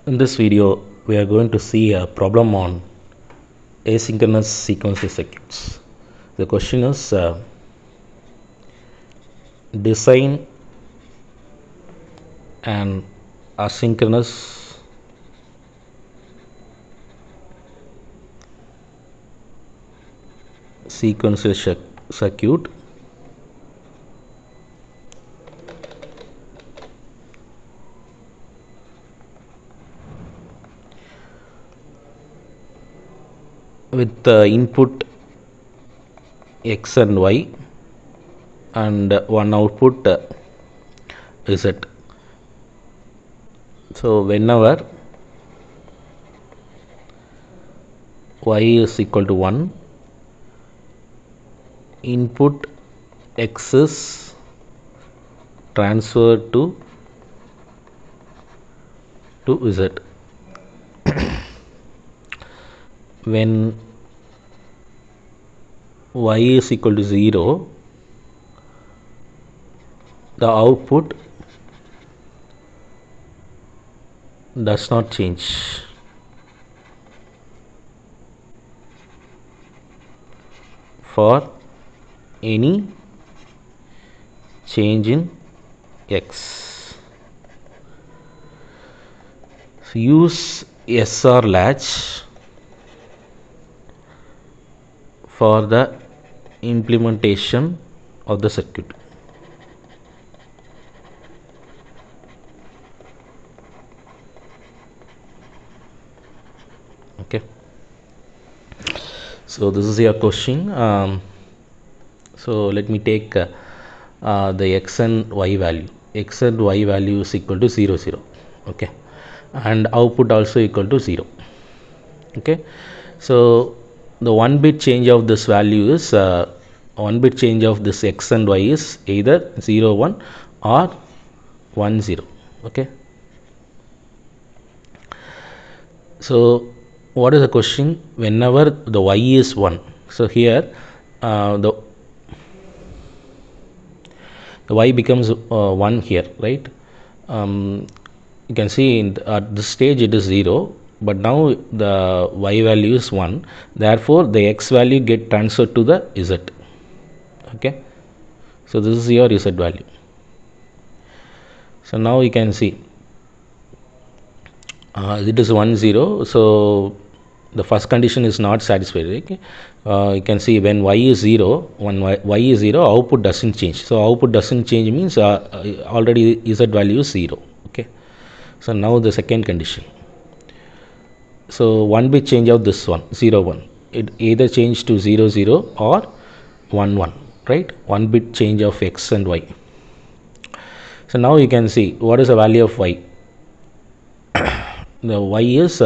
In this video, we are going to see a problem on asynchronous sequential circuits. The question is design an asynchronous sequential circuit with the input x and y and one output z. So whenever y is equal to 1, input x is transferred to z. When y is equal to 0, the output does not change. For any change in x, so use SR Latch for the implementation of the circuit. Okay, so this is your question. So let me take the x and y value. X and y value is equal to 0 0. Okay, and output also equal to 0. Okay, so the 1 bit change of this value is 1 bit change of this x and y is either 0 1 or 1 0. Okay, so what is the question? Whenever the y is 1, so here the y becomes 1 here, right? You can see at this stage it is 0, but now the y value is 1, therefore the x value get transferred to the z. Okay, so this is your z value. So now you can see it is 1 0, so the first condition is not satisfied. Okay, you can see when y is 0, when y is 0, output doesn't change. So output doesn't change means already z value is 0. Okay, so now the second condition. So 1 bit change of this one 0 1, it either change to 0 0 or 1 1, right? 1 bit change of x and y. So now you can see what is the value of y. The y is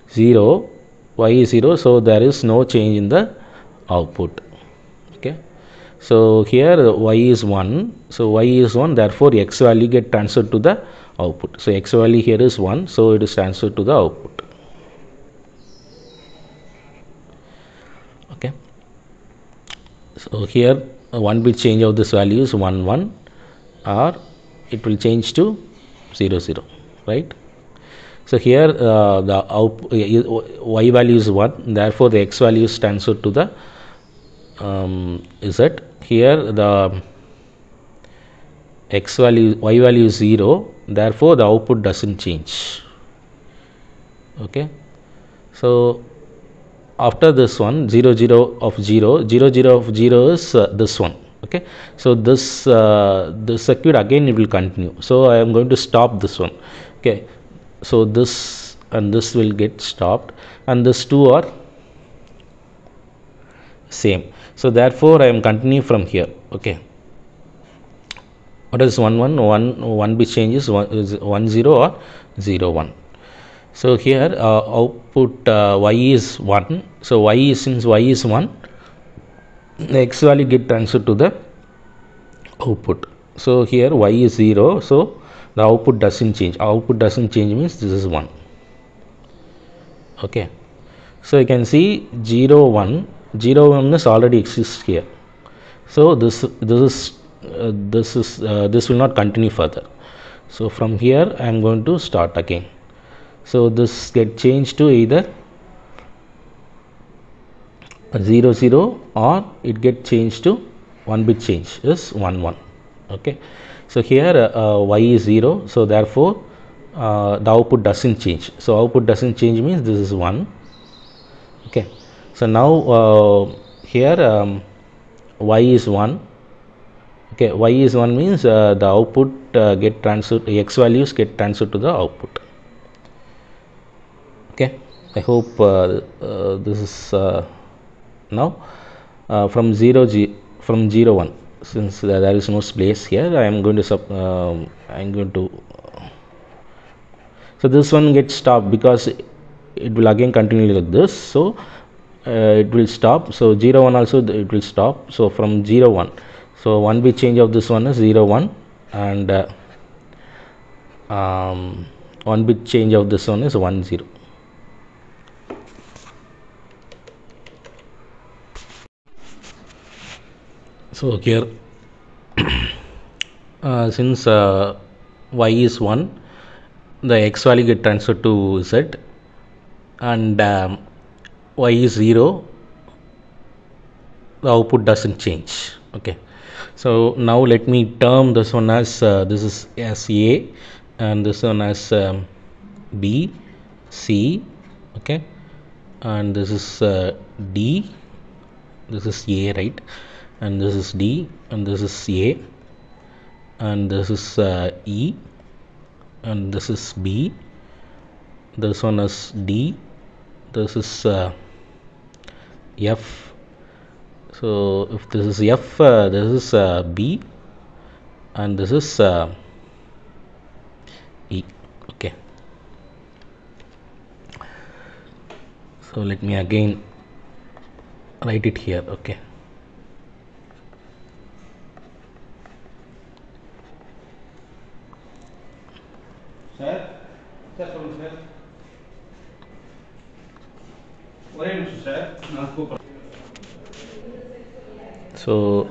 0, y is 0, so there is no change in the output. Okay, so here y is 1, so y is 1, therefore x value get transferred to the output. So x value here is 1, so it is transferred to the output. Okay, so here 1 bit change of this value is 1 1, or it will change to 0 0, right? So here the y value is 1, therefore the x value is transferred to the z. Here the x value, y value is 0, therefore the output doesn't change. Okay, so after this one 0 0 of 0, 0 0 of 0 is this one. Okay, so this circuit again it will continue, so I am going to stop this one. Okay, so this and this will get stopped, and these two are same, so therefore I am continuing from here. Okay, what is 1 1 1 bit change is 1 0 or 0 1. So here output y is 1, so y is, since y is 1, the x value get transferred to the output. So here y is 0, so the output doesn't change. Output doesn't change means this is 1. Okay, so you can see 0 1 is already exists here, so this will not continue further. So from here I am going to start again. So this get changed to either 0 0 or it get changed to 1 bit change is 1 1. Okay, so here y is 0, so therefore the output doesn't change. So output doesn't change means this is 1. Okay, so now here y is 1. Okay, y is 1 means the output get transferred, x values get transferred to the output. Okay, I hope this is now from 0 1, since there is no space here, I am going to so this one gets stopped because it will again continue like this. So it will stop. So 0 1 also it will stop. So from 0 1, so 1 bit change of this one is 0 1, and 1 bit change of this one is 1 0. So here since y is 1, the x value get transferred to z, and y is 0, the output doesn't change. Okay, so now let me term this one as this is as a, and this one as b, c. Okay, and this is d, this is a, right, and this is d, and this is a, and this is e, and this is b, this one is d, this is f. So if this is f, this is b, and this is e. Okay, so let me again write it here. Okay, sir, sir. so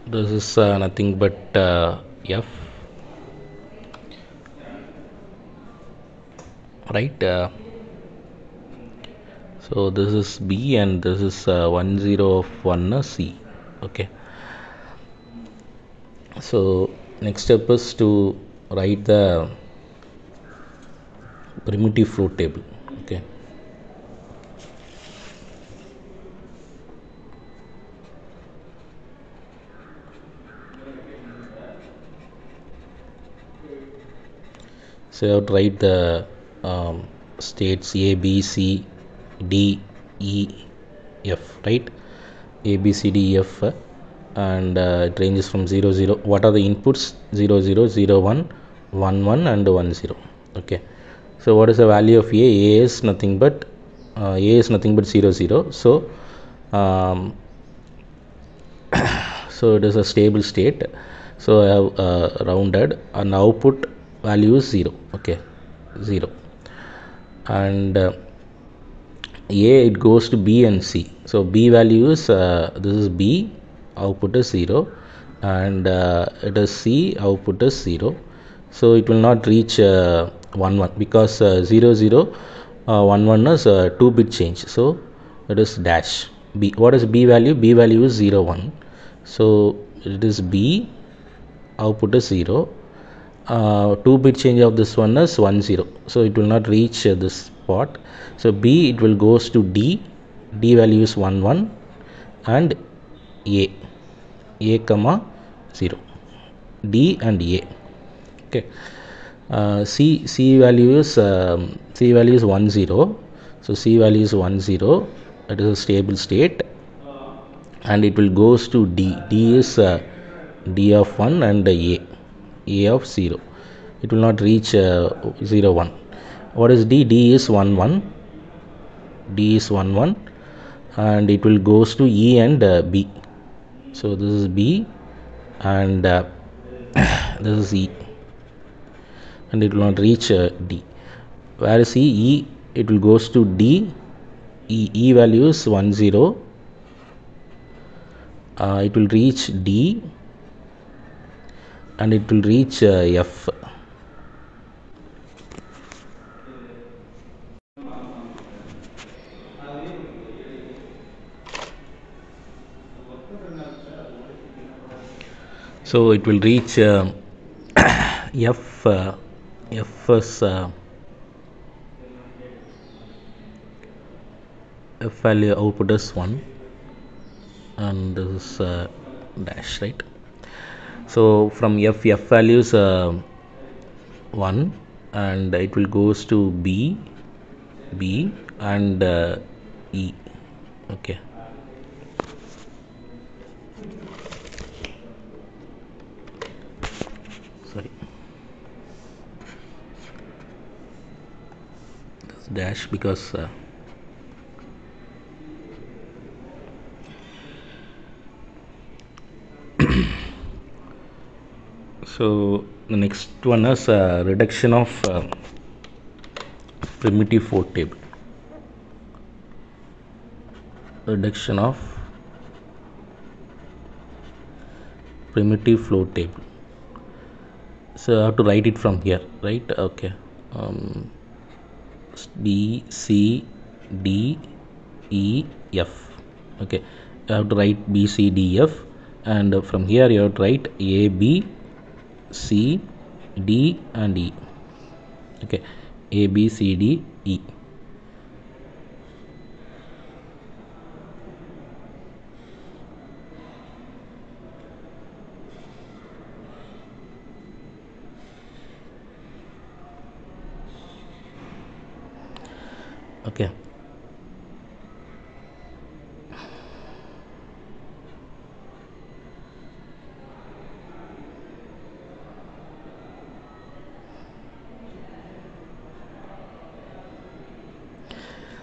this is nothing but f, right, so this is b, and this is 1 0 of 1 c. Okay, so next step is to write the primitive float table. Okay, so you have to write the states a b c d e f, right, a b c d e f, and it ranges from 0 0. What are the inputs? 0 0 0 1 1 1 and 1 0. Okay, so what is the value of a? A is nothing but 0 0. So so it is a stable state, so I have rounded, and output value is 0. Okay, 0, and a, it goes to b and c. So b value is this is b, output is 0, and it is c, output is 0. So it will not reach 1 1 because 0 0 1 1 is 2 bit change, so it is dash b. What is b value? B value is 0 1, so it is b, output is 0. 2 bit change of this one is 1 0, so it will not reach this spot. So b, it will goes to d, d value is 1 1, and a comma 0, d and a. Okay, c value is 1 0, so c value is 1 0, it is a stable state, and it will goes to d. D is d of 1 and a of 0. It will not reach 0 1. What is d? D is 1 1, d is 1 1, and it will goes to e and b. So this is b, and this is e, and it will not reach d. Where is e? It will goes to d. E value is 1 0. It will reach d, and it will reach f. So it will reach f f is f value output is 1 and this is dash, right? So from f value is 1 and it will goes to b and e. Okay, sorry, this dash because so the next one is reduction of primitive float table. Reduction of primitive float table. So I have to write it from here, right? Okay. B, C, D, E, F. Okay. You have to write B, C, D, F, and from here you have to write A, B, C, D, and E. Okay. A, B, C, D, E. Okay.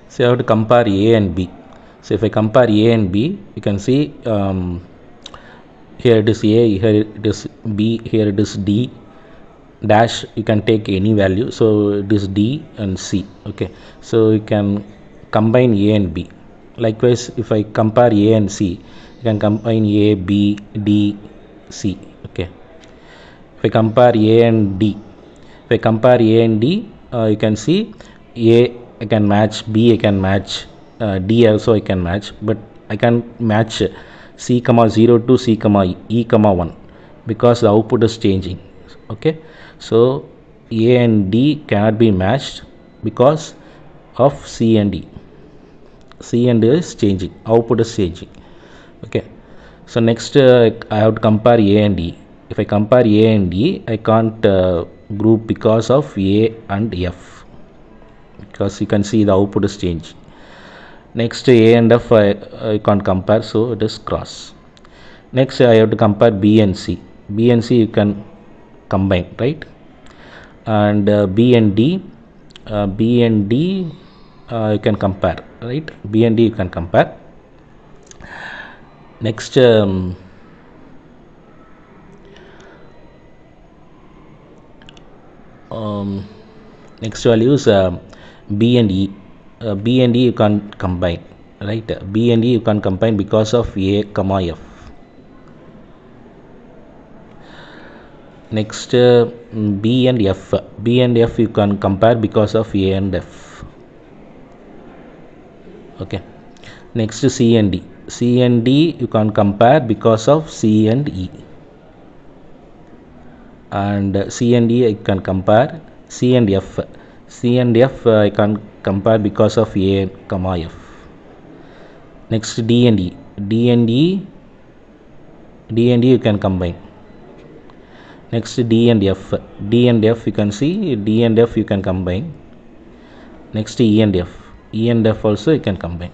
So I have to compare A and B. So if I compare A and B, you can see here it is A, here it is B, here it is D dash. You can take any value, so it is D and C. Okay, so you can combine A and B. Likewise, if I compare A and C, you can combine A, B, D, C. Okay, if I compare A and D, if I compare A and D, you can see A I can match, B I can match, D also I can match, but I can match C comma 0 to C comma E comma 1 because the output is changing. Okay, so A and D cannot be matched because of C and E. C and E is changing, output is changing. Okay, so next I have to compare A and E. If I compare A and E, I can't group because of A and F, because you can see the output is changed. Next A and F I can't compare, so it is cross. Next I have to compare B and C. B and C you can combine, right? And B and D you can compare, right? B and D you can compare. Next next value is B and E. B and E you can combine, right? B and E you can combine because of A comma F. Next B and F. B and F you can compare because of A and F. Okay. Next C and D. C and D you can compare because of C and E. And C and E I can compare. C and F. C and F I can compare because of A comma F. Next D and E. D and E you can combine. Next D and F. D and F you can see, D and F you can combine. Next E and F. E and F also you can combine.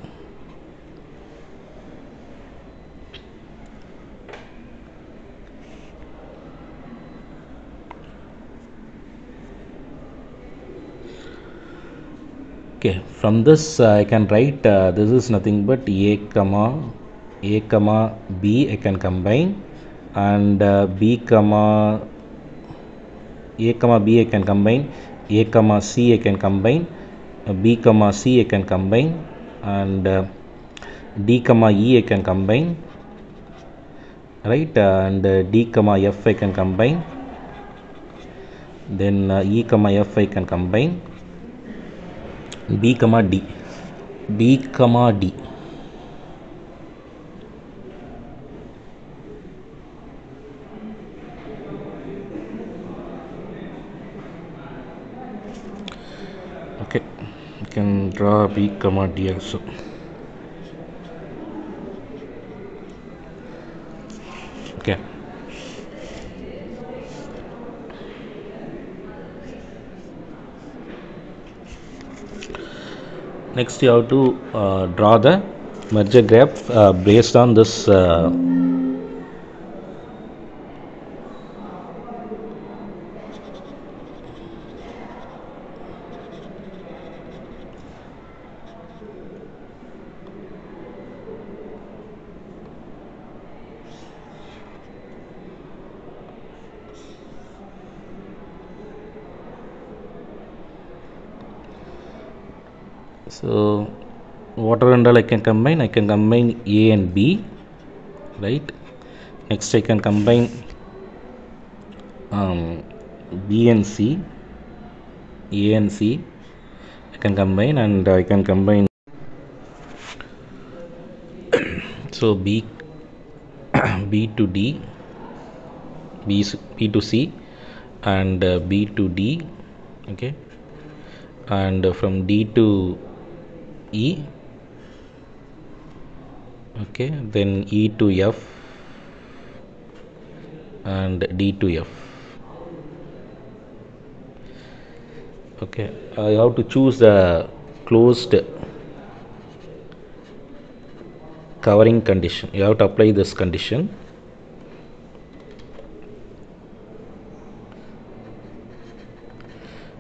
Okay, from this I can write this is nothing but A comma B I can combine, and B comma A comma B I can combine, A comma C I can combine, B comma C I can combine, and D comma E I can combine, right? And D comma F I can combine, then E comma F I can combine, B comma D. Okay, you can draw B comma D also. Okay, next you have to draw the merger graph based on this so whatever and all I can combine A and B, right? Next I can combine B and C, A and C I can combine, and I can combine so B B to D, B to C, and B to D, okay, and from D to E, okay, then E to F and D to F. Okay, I have to choose the closed covering condition. You have to apply this condition.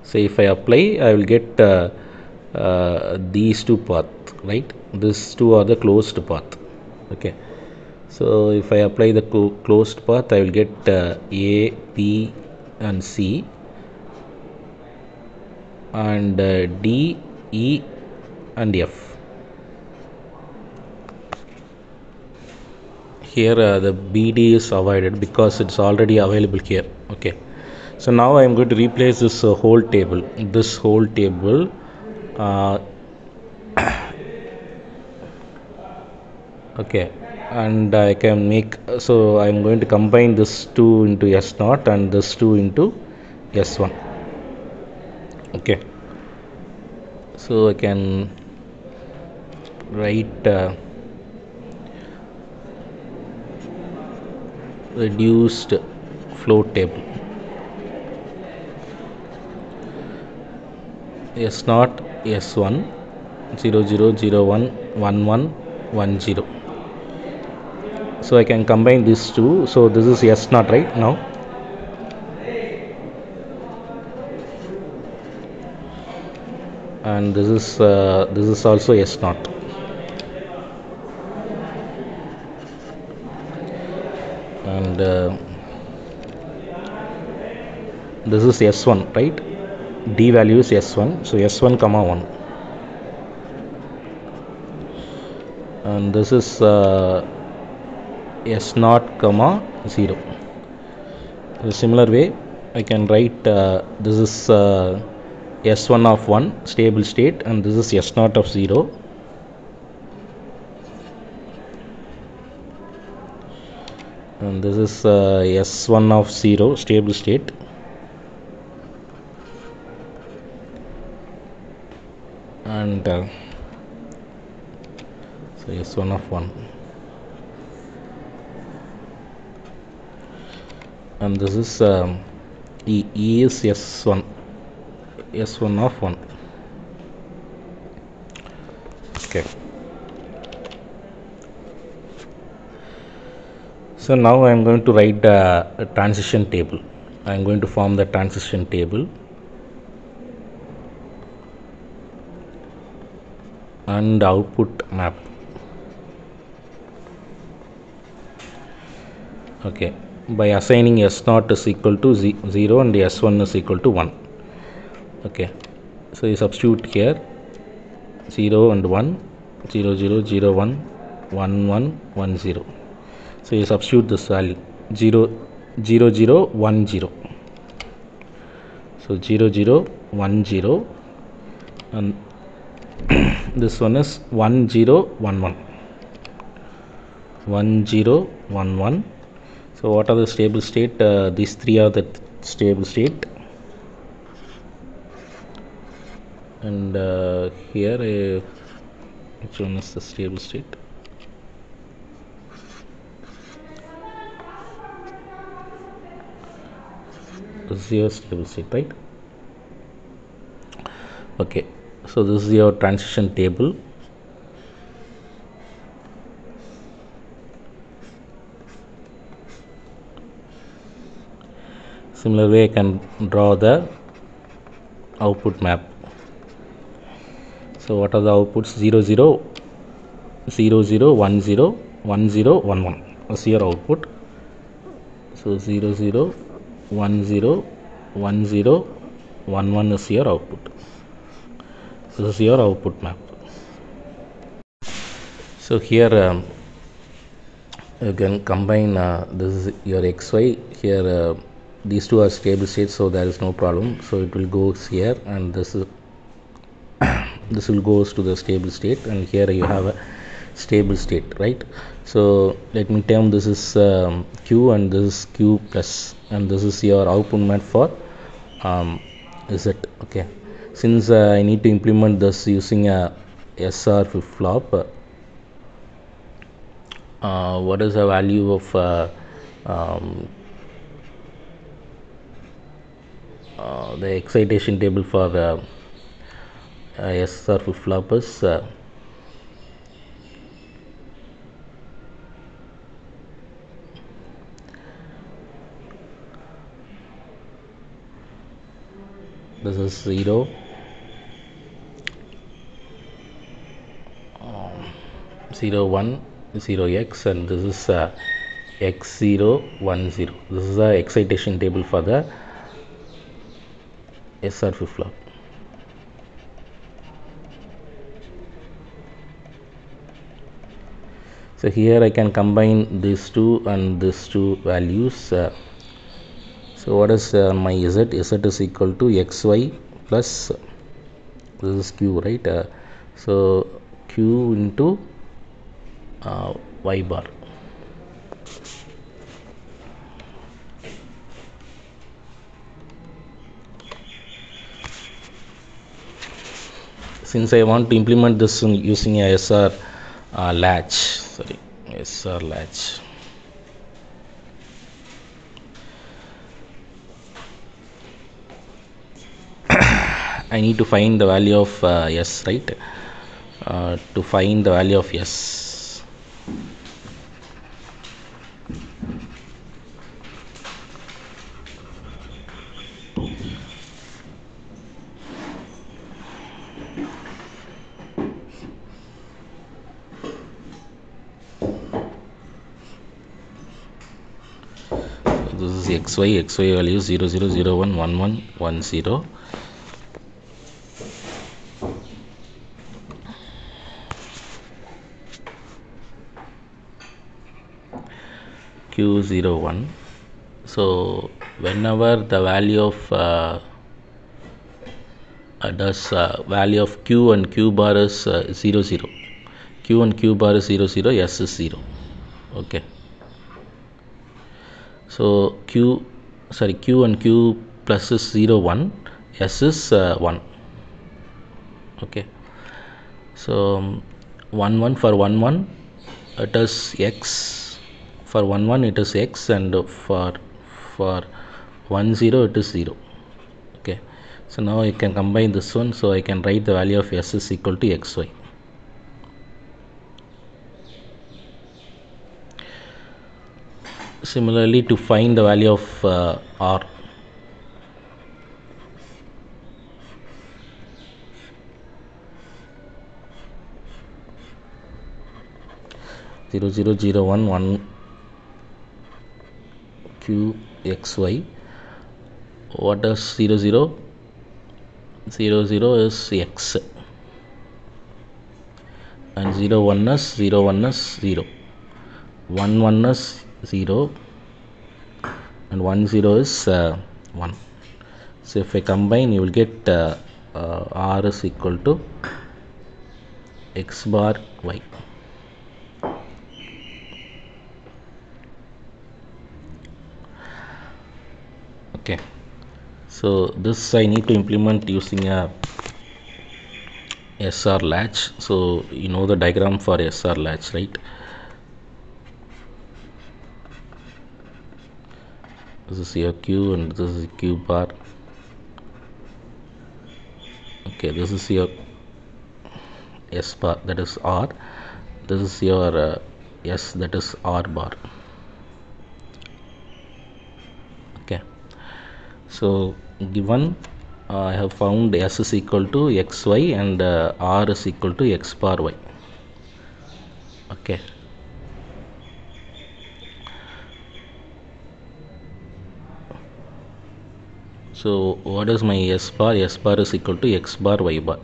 So if I apply, I will get these two paths, right? These two are the closed path. Okay, so if I apply the closed path, I will get A, B and C, and D, E and F. Here the BD is avoided because it's already available here. Okay, so now I am going to replace this whole table. This whole table okay, and I can make, so I am going to combine this 2 into S0 and this 2 into S1. Okay, so I can write reduced float table. S0, S1, 0 0 0 1 1 1 1 0. So I can combine these two. So this is S0 right now. And this is also S0. And this is S1, right? D value is S1, so S1 comma 1, and this is S0 comma 0. In a similar way, I can write this is S1 of 1 stable state, and this is S0 of 0, and this is S1 of 0 stable state, and so S1 of 1, and this is E is S1 of 1. Okay, so now I am going to write a transition table. I am going to form the transition table and output map. Okay, by assigning S0 is equal to 0 and S1 is equal to 1. Okay, so you substitute here 0 and 1, 0 0 0 1 1 1 1 0. So you substitute this value 0 0 0 1 0. So 0 0 1 0, and this one is 1 0 1 1 1 0 1 1. So what are the stable state? These three are the stable state. and here which one is the stable state? This is your stable state, right? Okay, so this is your transition table. Similar way I can draw the output map. So what are the outputs? 0 0 0 0 1 0 1 0 1 1 is your output. So 0 0 1 0 1 0 1 1 is your output. This is your output map. So here you can combine this is your xy here. These two are stable states, so there is no problem. So it will go here, and this is this will goes to the stable state, and here you have a stable state, right? So let me term this is q, and this is q plus, and this is your output map for z. Okay, since I need to implement this using a SR flip-flop, what is the value of the excitation table for SR flip-flop is this is 0 0 1 0 x, and this is x 0 1 0. This is the excitation table for the SR flip-flop. So here I can combine these two and these two values. So what is my z? Z is equal to xy plus this is q, right? So q into y bar. Since I want to implement this using a SR latch, SR latch. I need to find the value of s, right? To find the value of s, this is xy value 0 0 0 1 1 1 1 0. Q01. So whenever the value of value of q and q bar is 0 0, q and q bar is 0 0, s is 0. Okay, so q and q plus is 0 1, s is 1. Okay, so 1 1 for 1 1 it is x, for 1 1 it is x, and for 1 0 it is 0. Okay, so now I can combine this one, so I can write the value of s is equal to xy. Similarly, to find the value of r, zero zero zero one one q xy. What is 0 0? 0 0 is x, and 0 1 is 0 1 is 0, 1 1 is 0, and 1 0 is 1. So if I combine, you will get r is equal to x bar y. Okay, so this I need to implement using a SR latch. So you know the diagram for SR latch, right? This is your Q and this is Q bar. Okay, this is your S bar, that is R. This is your S, that is R bar. Okay, so given I have found S is equal to xy and R is equal to x bar y. Okay, so what is my S bar? S bar is equal to x bar y bar.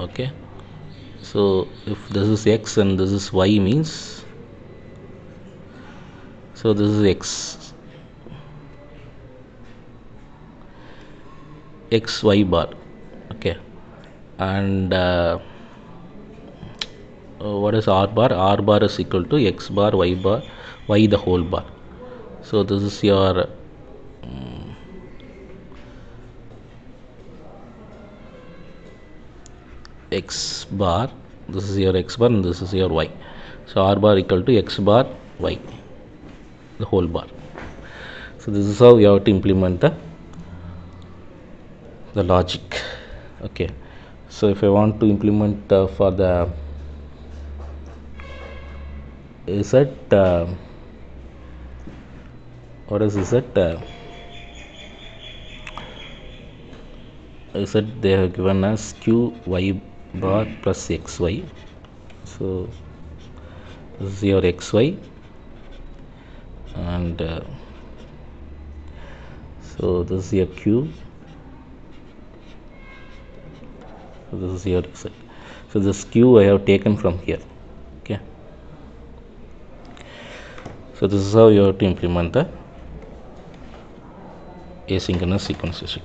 Okay, so if this is x and this is y means, so this is x y bar. Okay, and what is R bar? R bar is equal to x bar y the whole bar. So this is your x bar, this is your x bar and this is your y. So R bar equal to x bar y the whole bar. So this is how you have to implement the logic. Okay, so if I want to implement for the Z, what is Z? Z they have given us q y bar plus xy. So this is your xy and so this is your q. So this is your Z. So this q I have taken from here. Okay, so this is how you have to implement the asynchronous sequence.